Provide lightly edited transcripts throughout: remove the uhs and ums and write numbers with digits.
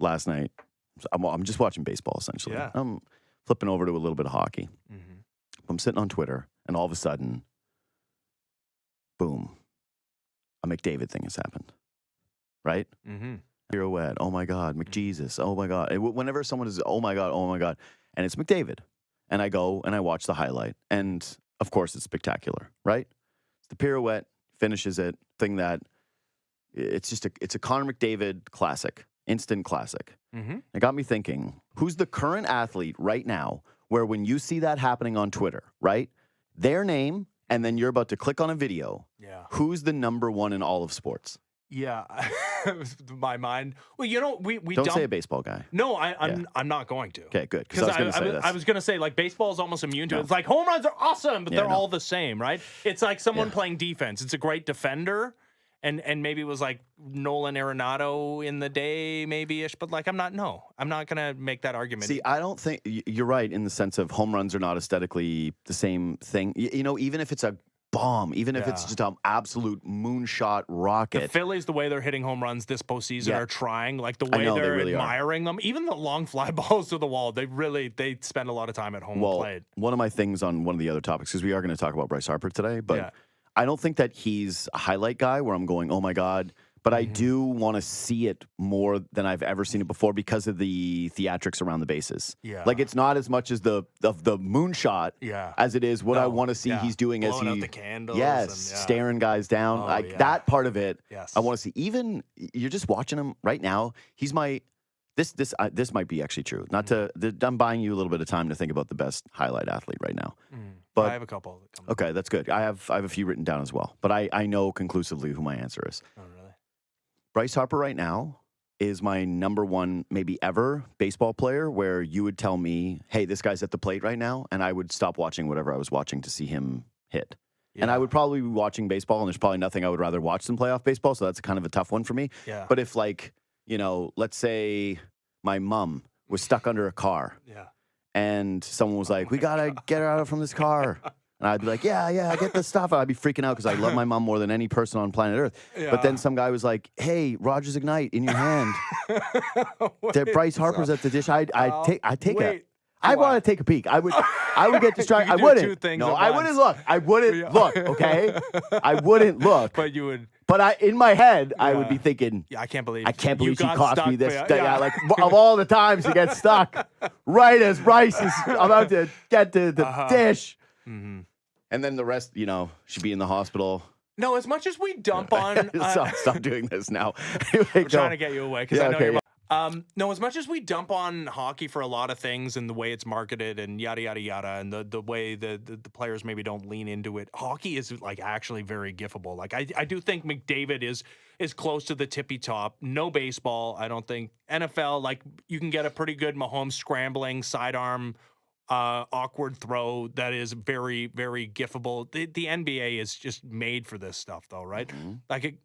last night. I'm just watching baseball, essentially. Yeah. I'm flipping over to a little bit of hockey. Mm-hmm. I'm sitting on Twitter, and all of a sudden, boom, a McDavid thing has happened. Right? Mm-hmm. Pirouette. Oh, my God. McJesus. Oh, my God. Whenever someone is, oh, my God. And it's McDavid. And I go and I watch the highlight. And, of course, it's spectacular. Right? It's the pirouette, finishes it, thing that it's a Conor McDavid classic, instant classic. Mm-hmm. It got me thinking, who's the current athlete right now where when you see that happening on Twitter, right, their name, and then you're about to click on a video, who's the number one in all of sports? Yeah, my mind. Well, we don't say a baseball guy. No, I'm not going to. Okay, good. Because I was going to say, like, baseball is almost immune to it. It's like home runs are awesome, but they're all the same, right? It's like someone playing defense. It's a great defender, and maybe it was like Nolan Arenado in the day, maybe-ish. But like, I'm not going to make that argument. See, I don't think you're right in the sense of home runs are not aesthetically the same thing. Even if it's a bomb, even if it's just an absolute moonshot rocket. The Phillies, the way they're hitting home runs this postseason are trying, like the way they're really admiring them. Even the long fly balls to the wall, they spend a lot of time at home played. One of my things on one of the other topics, because we are going to talk about Bryce Harper today, but I don't think that he's a highlight guy where I'm going, oh my God. But I do want to see it more than I've ever seen it before because of the theatrics around the bases. Yeah. Like it's not as much as the moonshot as it is what I want to see he's doing blowing as out the candles. Staring guys down. That part of it, I want to see. Even you're just watching him right now. He's my this might be actually true. Not to I'm buying you a little bit of time to think about the best highlight athlete right now. But I have a couple. Okay, that's good. I have a few written down as well. But I know conclusively who my answer is. Oh, really? Bryce Harper right now is my number one, maybe ever, baseball player where you would tell me, hey, this guy's at the plate right now, and I would stop watching whatever I was watching to see him hit. Yeah. And I would probably be watching baseball, and there's probably nothing I would rather watch than playoff baseball, so that's kind of a tough one for me. Yeah. But if, like, let's say my mom was stuck under a car, and someone was like, we got to get her out from this car. And I'd be like, yeah, get the stuff. I'd be freaking out because I love my mom more than any person on planet Earth. Yeah. But then some guy was like, hey, Rogers Ignite in your hand. Bryce Harper's at the dish. I want to take a peek. I would get distracted. I wouldn't. No, I wouldn't look. I wouldn't look, okay? I wouldn't look. But you would. But in my head, I would be thinking, I can't believe she cost me this. Like of all the times to get stuck, right as Bryce is about to get to the dish. Mm-hmm. And then the rest, should be in the hospital. No, as much as we dump on... Stop doing this now. We're trying to get you away because I know you're... No, as much as we dump on hockey for a lot of things and the way it's marketed and yada, yada, yada, and the way the players maybe don't lean into it, hockey is like actually very giftable. Like I do think McDavid is close to the tippy top. No baseball, I don't think. NFL, like you can get a pretty good Mahomes scrambling sidearm awkward throw that is very, very giftable. The NBA is just made for this stuff, though, right? Mm-hmm. Like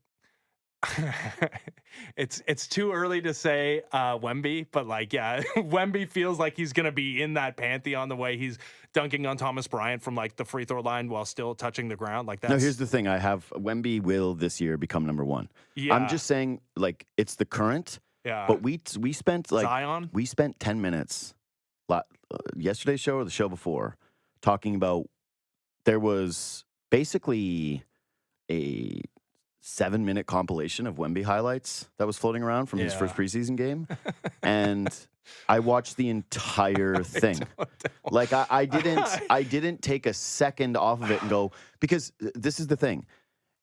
it's too early to say Wemby, but like, Wemby feels like he's gonna be in that pantheon the way he's dunking on Thomas Bryant from like the free throw line while still touching the ground. Like that. No, here's the thing: Wemby will this year become number one. Yeah. I'm just saying, like, it's the current. Yeah. But we spent like Zion? We spent 10 minutes. Yesterday's show or the show before, talking about there was basically a 7-minute compilation of Wemby highlights that was floating around from his first preseason game, and I watched the entire thing. Like I didn't take a second off of it and go, because this is the thing.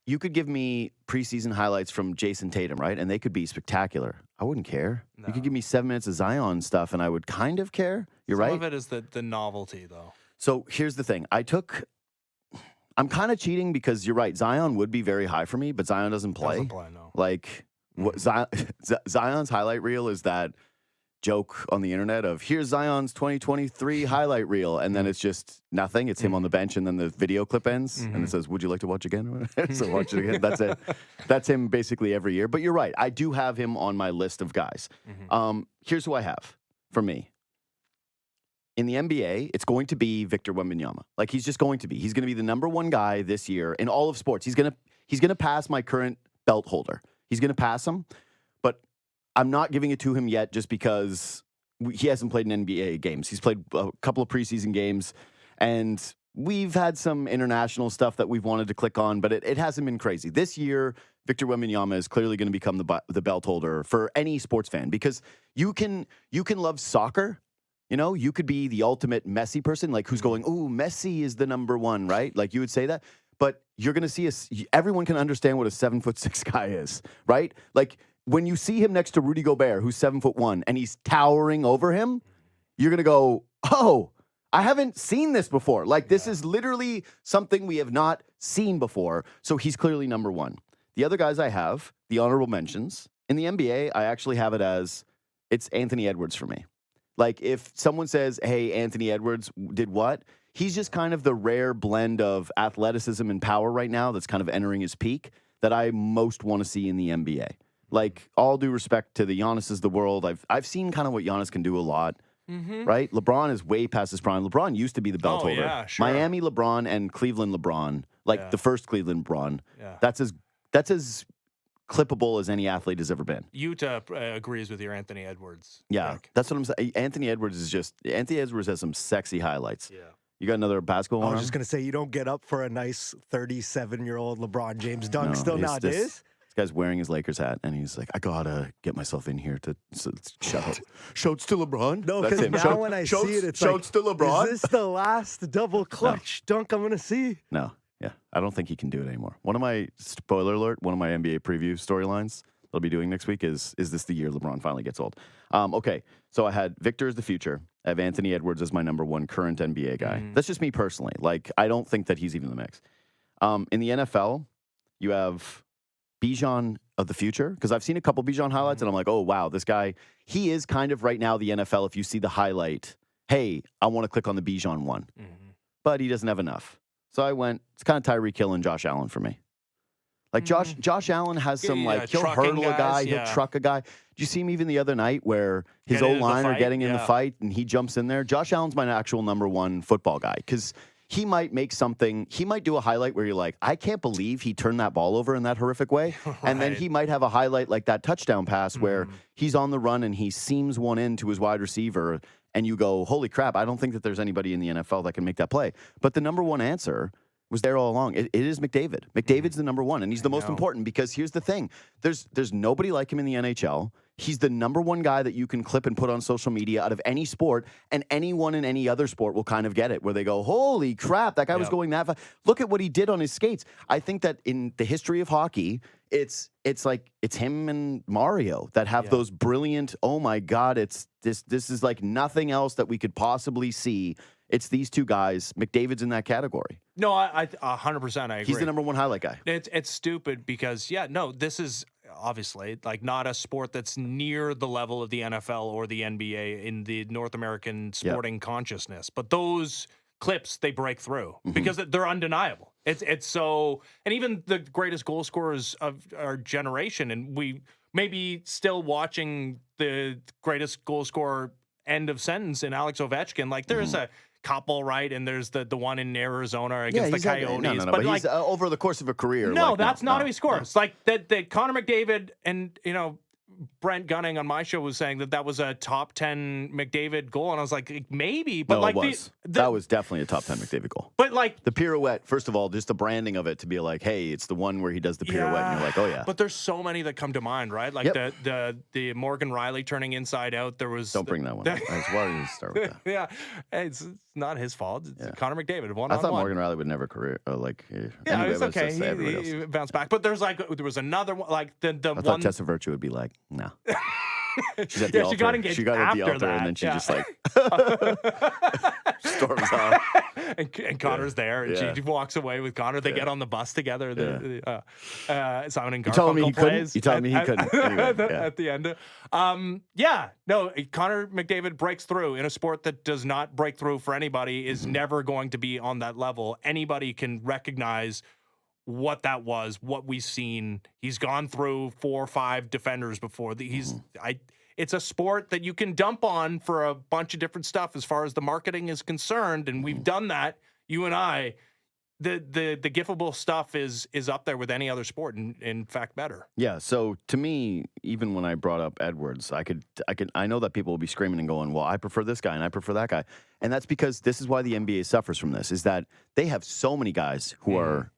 You could give me preseason highlights from Jason Tatum, right? And they could be spectacular. I wouldn't care. No. You could give me 7 minutes of Zion stuff, and I would kind of care. You're right. Some of it is the novelty, though. So here's the thing. I'm kind of cheating because you're right. Zion would be very high for me, but Zion doesn't play. No. Like, Zion's highlight reel is that joke on the internet of here's Zion's 2023 highlight reel, and then it's just nothing. It's him on the bench, and then the video clip ends, and it says, "Would you like to watch again?" So watch it again. That's it. That's him basically every year. But you're right. I do have him on my list of guys. Here's who I have for me. In the NBA, it's going to be Victor Wembanyama. Like he's just going to be. He's going to be the number one guy this year in all of sports. He's gonna pass my current belt holder. He's gonna pass him. But I'm not giving it to him yet just because he hasn't played in NBA games. He's played a couple of preseason games, and we've had some international stuff that we've wanted to click on, but it hasn't been crazy. This year, Victor Wembanyama is clearly going to become the belt holder for any sports fan, because you can love soccer. You know, you could be the ultimate Messi person, like who's going, "Ooh, Messi is the number one," right? Like you would say that, but you're going to see everyone can understand what a 7'6" guy is, right? Like when you see him next to Rudy Gobert, who's 7'1", and he's towering over him, you're going to go, "Oh, I haven't seen this before. Like this is literally something we have not seen before." So he's clearly number one. The other guys I have, the honorable mentions in the NBA, I actually have it as it's Anthony Edwards for me. Like, if someone says, hey, Anthony Edwards did what? He's just kind of the rare blend of athleticism and power right now that's kind of entering his peak that I most want to see in the NBA. Like, all due respect to the Giannis's of the world, I've seen kind of what Giannis can do a lot, right? LeBron is way past his prime. LeBron used to be the belt holder. Yeah, sure. Miami LeBron and Cleveland LeBron, like the first Cleveland LeBron, that's as clippable as any athlete has ever been. Utah agrees with your Anthony Edwards. Yeah, that's what I'm saying. Anthony Edwards has some sexy highlights. Yeah. You got another basketball one? I was just going to say, you don't get up for a nice 37-year-old LeBron James dunk still nowadays. This guy's wearing his Lakers hat, and he's like, I got to get myself in here to shout. Shouts to LeBron? No, because now when I see it, it's shouts to LeBron? Is this the last double clutch dunk I'm going to see? No. Yeah, I don't think he can do it anymore. One of my, spoiler alert, one of my NBA preview storylines they'll be doing next week is this the year LeBron finally gets old? Okay, so I had Victor as the future. I have Anthony Edwards as my number one current NBA guy. That's just me personally. Like, I don't think that he's even in the mix. In the NFL, you have Bijan of the future, because I've seen a couple Bijan highlights, and I'm like, oh, wow, this guy, he is kind of right now the NFL. If you see the highlight, hey, I want to click on the Bijan one. But he doesn't have enough. So I went, it's kind of Tyreek Hill and Josh Allen for me. Like Josh Allen has some he'll hurdle a guy, he'll truck a guy. Did you see him even the other night where his O-line are getting in the fight and he jumps in there? Josh Allen's my actual number one football guy, because he might make something, he might do a highlight where you're like, I can't believe he turned that ball over in that horrific way. And then he might have a highlight like that touchdown pass where he's on the run and he seams one in to his wide receiver, and you go, holy crap, I don't think that there's anybody in the NFL that can make that play. But the number one answer was there all along. It is McDavid. McDavid's the number one, and he's the most important, because here's the thing. There's nobody like him in the NHL. He's the number one guy that you can clip and put on social media out of any sport, and anyone in any other sport will kind of get it, where they go, holy crap, that guy was going that fast. Look at what he did on his skates. I think that in the history of hockey, it's like it's him and Mario that have those brilliant, oh my God, this is like nothing else that we could possibly see. It's these two guys. McDavid's in that category. No, I 100% I agree. He's the number one highlight guy. It's stupid because, this is obviously like not a sport that's near the level of the NFL or the NBA in the North American sporting consciousness. But those clips, they break through because they're undeniable. It's so, and even the greatest goal scorers of our generation, and we maybe still watching the greatest goal scorer end of sentence in Alex Ovechkin. Like there's a couple, right? And there's the one in Arizona against the Coyotes. But like, he's over the course of a career. No, that's not how he scores. Like that Conor McDavid and, Brent Gunning on my show was saying that was a top 10 McDavid goal, and I was like, maybe, but it was. That was definitely a top 10 McDavid goal. But like the pirouette, first of all, just the branding of it to be like, hey, it's the one where he does the pirouette, and you're like, oh yeah. But there's so many that come to mind, right? Like the Morgan Riley turning inside out. There was bring that one up. Why did you start with that? It's not his fault. It's Conor McDavid. I thought Morgan Riley would never career anyway, it's okay. He bounced back. But there was another one, like the I one. thought Tessa Virtue would be like, no. She's at the altar. She got engaged. She got at the altar, that. and then she just like storms off. And Connor's there, and she walks away with Connor. They get on the bus together. Simon and Garfunkel plays. You telling me he couldn't? Anyway, at the end. Connor McDavid breaks through in a sport that does not break through for anybody. Is never going to be on that level. Anybody can recognize what that was, what we've seen. He's gone through 4 or 5 defenders before. It's a sport that you can dump on for a bunch of different stuff as far as the marketing is concerned, and we've done that, you and I. the giftable stuff is up there with any other sport, and in fact better. Yeah. So to me, even when I brought up Edwards, I know that people will be screaming and going, well, I prefer this guy and I prefer that guy. And that's because this is why the NBA suffers from this, is that they have so many guys who are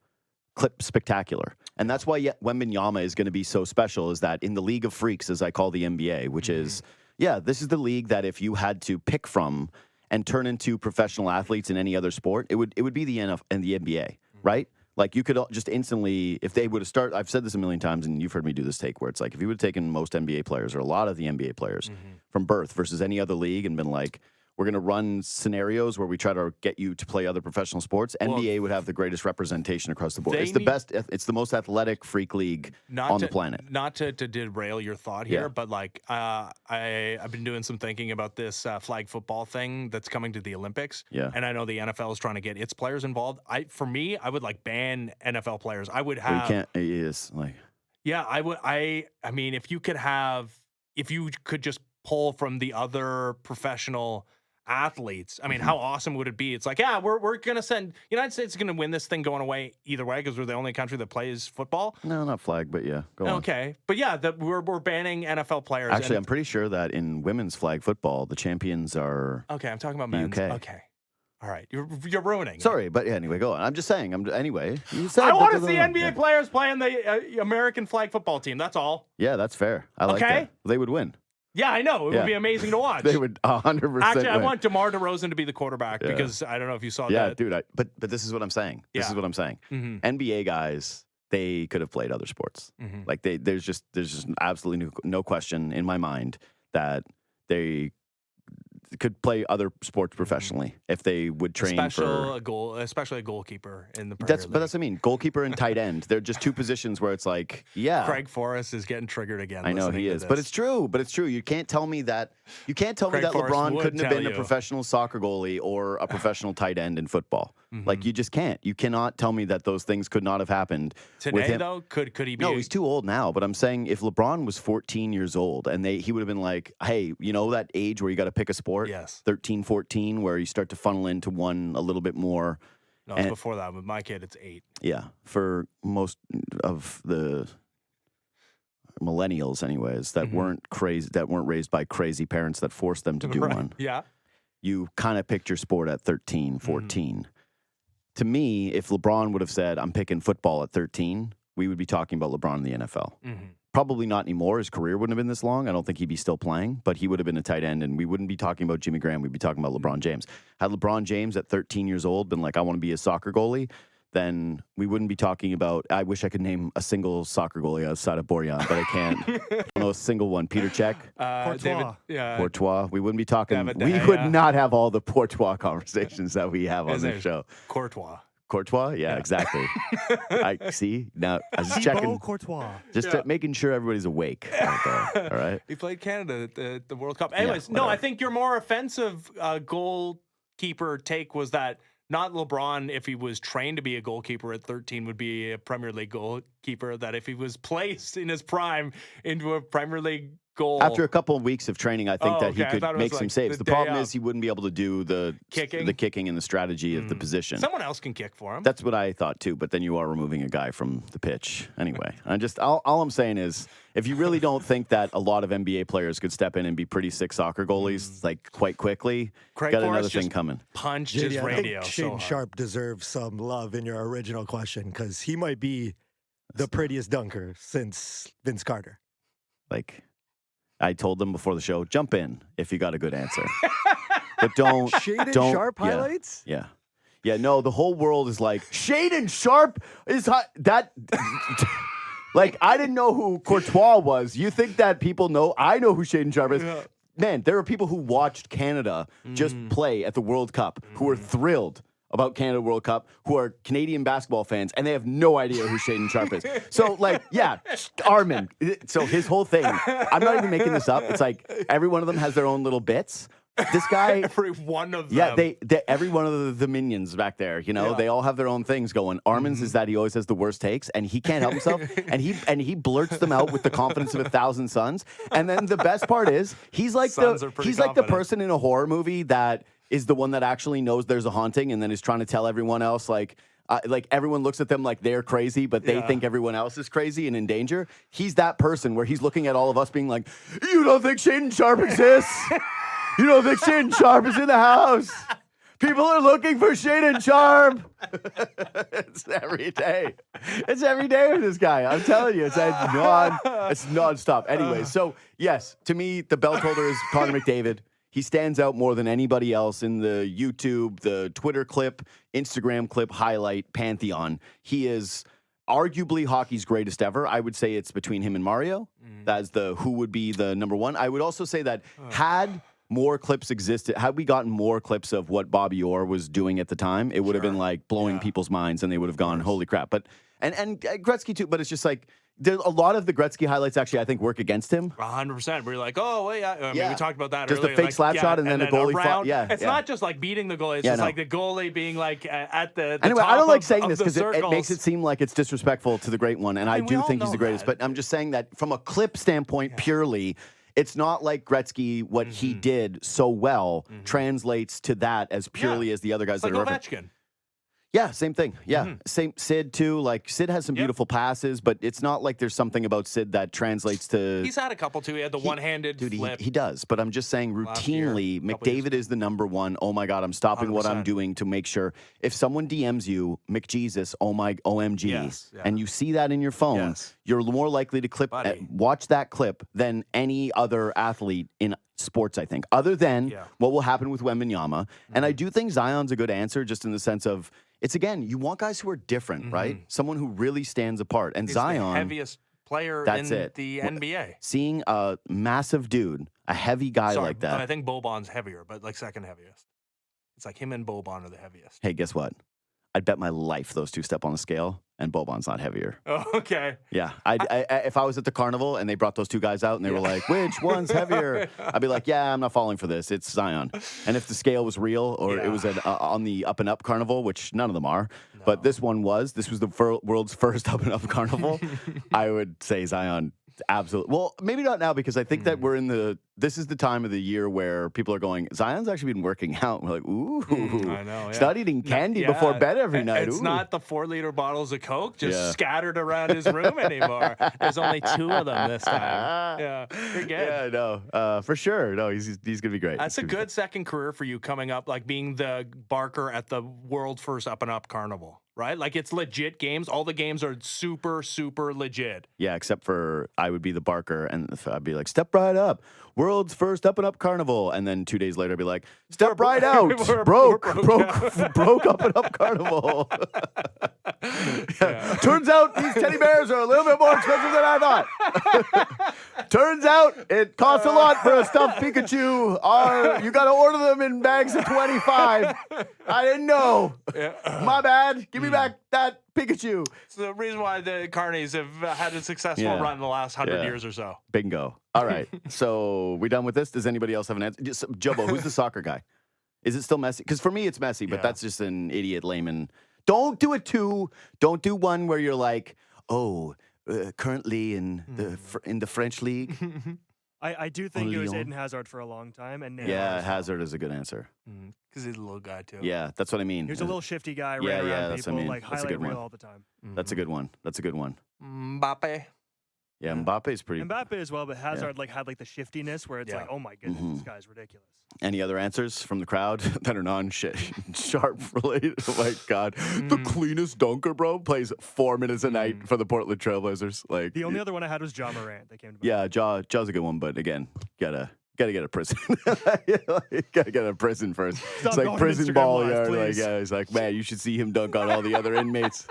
spectacular. And that's why Wembanyama is going to be so special, is that in the league of freaks, as I call the NBA, which is, this is the league that if you had to pick from and turn into professional athletes in any other sport, it would be the NFL and the NBA, right? Like you could just instantly, if they would have started, I've said this a million times, and you've heard me do this take where it's like, if you would have taken most NBA players or a lot of the NBA players from birth versus any other league and been like, we're going to run scenarios where we try to get you to play other professional sports, NBA would have the greatest representation across the board. It's the best. It's the most athletic freak league on the planet. Not to derail your thought here, but like I've been doing some thinking about this flag football thing that's coming to the Olympics. Yeah. And I know the NFL is trying to get its players involved. For me, I would like ban NFL players. I would have. Well, you can't. It is like. Yeah, I would. I mean, if you could just pull from the other professional athletes, I mean, how awesome would it be? It's like, yeah, we're gonna send United States is gonna win this thing going away either way because we're the only country that plays football. No, not flag, but yeah, go on. Okay, but yeah, we're banning NFL players. Actually, I'm pretty sure that in women's flag football, the champions are. Okay, I'm talking about men's. UK. Okay, all right, you're ruining. Sorry, but anyway, go on. I'm just saying. Anyway. You said I want to see NBA players playing the American flag football team. That's all. Yeah, that's fair. I like that. They would win. Yeah, I know. It would be amazing to watch. They would 100%. Actually, I want DeMar DeRozan to be the quarterback because I don't know if you saw that. Yeah, dude. But this is what I'm saying. This is what I'm saying. NBA guys, they could have played other sports. Like there's just absolutely no question in my mind that they could play other sports professionally if they would train especially a goalkeeper in the Premier League. But that's what I mean. Goalkeeper and tight end. They're just two positions where it's like, Craig Forrest is getting triggered again. I know he is, but it's true. You can't tell me that. You can't tell me that LeBron couldn't have been a professional soccer goalie or a professional tight end in football. Like you just can't. You cannot tell me that those things could not have happened today. With him. Though, could he be? No, he's too old now. But I'm saying if LeBron was 14 years old and he would have been like, hey, you know that age where you got to pick a sport? Yes. 13, 14, where you start to funnel into one a little bit more. No, it's before that. With my kid, it's 8. Yeah, for most of the millennials, anyways, that weren't crazy, that weren't raised by crazy parents that forced them to do one. Yeah. You kind of picked your sport at 13, 14. To me, if LeBron would have said, I'm picking football at 13, we would be talking about LeBron in the NFL. Probably not anymore. His career wouldn't have been this long. I don't think he'd be still playing, but he would have been a tight end, and we wouldn't be talking about Jimmy Graham. We'd be talking about LeBron James. Had LeBron James at 13 years old been like, I want to be a soccer goalie, then we wouldn't be talking about, I wish I could name a single soccer goalie outside of Borjan, but I can't. I don't know a single one. Peter Cech? Courtois. We wouldn't be talking. We would not have all the Courtois conversations that we have on this show. Courtois. Courtois? Yeah, exactly. I see. Now, I was just checking. Courtois. Just making sure everybody's awake out there. All right. He played Canada at the World Cup. Anyways, no, I think your more offensive goalkeeper take was that not LeBron, if he was trained to be a goalkeeper at 13, would be a Premier League goalkeeper. That if he was placed in his prime into a Premier League goal. After a couple of weeks of training, I think that he could make some saves. The problem is he wouldn't be able to do the kicking and the strategy of the position. Someone else can kick for him. That's what I thought too, but then you are removing a guy from the pitch. Anyway, all I'm saying is if you really don't think that a lot of NBA players could step in and be pretty sick soccer goalies like quite quickly, Craig got Forrest another thing coming. Punched his radio. I think Shaden Sharp deserves some love in your original question because he might be the prettiest dunker since Vince Carter. Like, I told them before the show, jump in if you got a good answer. But don't. Shaden Sharp highlights? Yeah. Yeah, no, the whole world is like, Shaden Sharp is hot. That. Like, I didn't know who Courtois was. You think that people know? I know who Shaden Sharp is. Yeah. Man, there are people who watched Canada just play at the World Cup who are thrilled about Canada World Cup, who are Canadian basketball fans, and they have no idea who Shaden Sharp is. So, like, yeah, Armin. So his whole thing, I'm not even making this up. It's like every one of them has their own little bits. This guy, every one of them. Yeah, they every one of the minions back there, you know, they all have their own things going. Armin's is that he always has the worst takes, and he can't help himself, and he blurts them out with the confidence of 1,000 suns. And then the best part is he's like the person in a horror movie that is the one that actually knows there's a haunting, and then is trying to tell everyone else like, like everyone looks at them like they're crazy, but they think everyone else is crazy and in danger. He's that person where he's looking at all of us being like, you don't think Shaden Sharp exists? You don't think Shaden Sharp is in the house? People are looking for Shaden Sharp. It's every day. It's every day with this guy. I'm telling you, it's nonstop. Anyway, so yes, to me, the belt holder is Conor McDavid. He stands out more than anybody else in the YouTube, the Twitter clip, Instagram clip, highlight pantheon. He is arguably hockey's greatest ever. I would say it's between him and Mario. That's who would be the number one. I would also say that had more clips existed, had we gotten more clips of what Bobby Orr was doing at the time, it would have been like blowing people's minds and they would have gone, holy crap. But and Gretzky too, but it's just like there's a lot of the Gretzky highlights actually I think work against him. 100%. We're like, oh, well, I mean, we talked about that just earlier. Just a fake slap shot and then a goalie around. It's not just like beating the goalie. It's just like the goalie being like at the anyway, top I don't like of, saying of this because it makes it seem like it's disrespectful to the great one, and I do think he's the greatest. But I'm just saying that from a clip standpoint purely, it's not like Gretzky, what he did so well translates to that as purely as the other guys it's that like are Ovechkin. Yeah, same thing. Yeah, same. Sid too. Like Sid has some beautiful passes, but it's not like there's something about Sid that translates to. He's had a couple too. He had the one-handed flip. He does. But I'm just saying, routinely, McDavid is the number one. Oh my God, I'm stopping 100%. What I'm doing to make sure if someone DMs you McJesus, oh my OMG, and you see that in your phone, you're more likely to watch that clip than any other athlete in sports, I think, other than what will happen with Wembanyama. And I do think Zion's a good answer, just in the sense of. It's again, you want guys who are different, right? Someone who really stands apart. And he's Zion, the heaviest player in the NBA. Seeing a massive dude, a heavy guy like that. I think Boban's heavier, but like second heaviest. It's like him and Boban are the heaviest. Hey, guess what? I'd bet my life those two step on the scale, and Boban's not heavier. Oh, okay. Yeah. If I was at the carnival and they brought those two guys out and they were like, which one's heavier? I'd be like, yeah, I'm not falling for this. It's Zion. And if the scale was real or it was on the up and up carnival, which none of them are, but this was the world's first up and up carnival, I would say Zion. Absolutely. Well, maybe not now because I think that this is the time of the year where people are going, Zion's actually been working out. We're like, ooh. I know. He's not eating candy before bed every night. It's not the 4-liter bottles of Coke just scattered around his room anymore. There's only 2 of them this time. Yeah. You're good. Yeah, no. For sure. No, he's going to be great. That's a good second career for you coming up, like being the Barker at the world's first up and up carnival. Right? Like it's legit games. All the games are super, super legit. Yeah, except for I would be the Barker and I'd be like, step right up. World's first up and up carnival. And then 2 days later, I'd be like, step right out. broke up and up carnival. Turns out these teddy bears are a little bit more expensive than I thought. Turns out it costs a lot for a stuffed Pikachu. You got to order them in bags of 25. I didn't know. My bad. Give me back that Pikachu. It's the reason why the Carnies have had a successful run in the last 100 years or so. Bingo. All right. So we done with this? Does anybody else have an answer? Jobo, who's the soccer guy? Is it still Messi? Because for me, it's Messi, but that's just an idiot layman. Don't do it too. Don't do one where you're like, currently in the French league. I do think it was Eden Hazard for a long time. And Hazard is a good answer. Because he's a little guy, too. Yeah, that's what I mean. He was a little shifty guy, ran around people, like highlight reel all the time. That's a good one. Mbappe. Yeah, Mbappe's pretty. Mbappe as well, but Hazard had the shiftiness where it's like, oh my goodness, this guy's ridiculous. Any other answers from the crowd that are non-sharp related? Oh my God, the cleanest dunker, bro, plays 4 minutes a night for the Portland Trailblazers. Like the only other one I had was Ja Morant. That came to mind. Yeah, Jaw's a good one, but again, gotta get a prison. Gotta get a prison first. It's like prison ball yard. Like, he's like, man, you should see him dunk on all the other inmates.